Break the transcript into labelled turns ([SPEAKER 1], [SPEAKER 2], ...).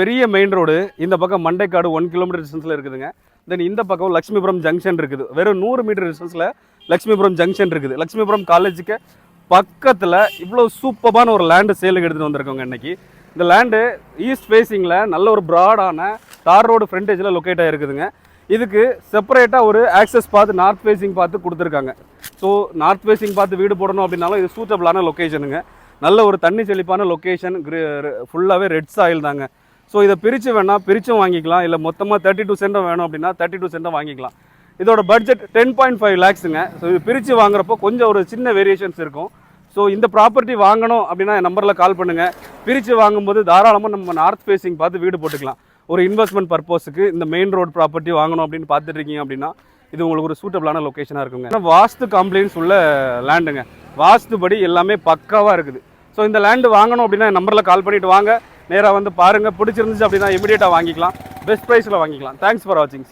[SPEAKER 1] பெரிய main road. இந்த பக்கம் மண்டைக்காடு 1 கிலோமீட்டர் டிஸ்டன்ஸில் இருக்குதுங்க. தென் இந்த பக்கம் லட்சுமிபுரம் ஜங்ஷன் இருக்குது. வெறும் 100 மீட்டர் டிஸ்டன்ஸில் லட்சுமிபுரம் ஜங்ஷன் இருக்குது. லட்சுமிபுரம் காலேஜுக்கு பக்கத்தில் இவ்வளோ சூப்பரான ஒரு லேண்டு சேலுக்கு எடுத்துகிட்டு வந்திருக்கோங்க இன்றைக்கி. இந்த லேண்டு ஈஸ்ட் ஃபேஸிங்கில் நல்ல ஒரு ப்ராடான தார் ரோடு ஃப்ரண்டேஜில் லொக்கேட் ஆகிருக்குதுங்க. இதுக்கு செப்பரேட்டாக ஒரு ஆக்சஸ் பார்த்து நார்த் ஃபேஸிங் பார்த்து கொடுத்துருக்காங்க. ஸோ நார்த் ஃபேஸிங் பார்த்து வீடு போடணும் அப்படின்னாலும் இது சூட்டபிளான லொக்கேஷனுங்க. நல்ல ஒரு தண்ணி செழிப்பான லொக்கேஷன். ஃபுல்லாகவே ரெட் சாயில் தாங்க. ஸோ இதை பிரித்து வேணால் பிரித்தும் வாங்கிக்கலாம், இல்லை மொத்தமாக 32 சென்டம் வேணும் அப்படின்னா 32 சென்டம் வாங்கிக்கலாம். இதோட பட்ஜெட் 10.5 லேக்ஸுங்க. ஸோ இது பிரித்து வாங்குறப்போ கொஞ்சம் ஒரு சின்ன வேரியேஷன்ஸ் இருக்கும். ஸோ இந்த ப்ராப்பர்ட்டி வாங்கணும் அப்படின்னா என் நம்பரில் கால் பண்ணுங்கள். பிரித்து வாங்கும்போது தாராளமாக நம்ம நார்த் ஃபேஸிங் பார்த்து வீடு போட்டுக்கலாம். ஒரு இன்வெஸ்ட்மெண்ட் பர்பஸுக்கு இந்த மெயின் ரோடு ப்ராப்பர்ட்டி வாங்கணும் அப்படின்னு பார்த்துட்டு இருக்கீங்க அப்படின்னா இது உங்களுக்கு ஒரு சூட்டபிளான லொக்கேஷனாக இருக்குங்க. ஏன்னா வாஸ்து கம்ப்ளைண்ட்ஸ் உள்ள லேண்டுங்க. வாஸ்துபடி எல்லாமே பக்காவாக இருக்குது. ஸோ இந்த லேண்டு வாங்கணும் அப்படின்னா நம்பரில் கால் பண்ணிவிட்டு வாங்க. நேராக வந்து பாருங்கள். பிடிச்சிருந்துச்சு அப்படின்னா இமீடியட்டாக வாங்கிக்கலாம். பெஸ்ட் ப்ரைஸில் வாங்கிக்கலாம். தேங்க்ஸ் ஃபார் வாட்சிங்.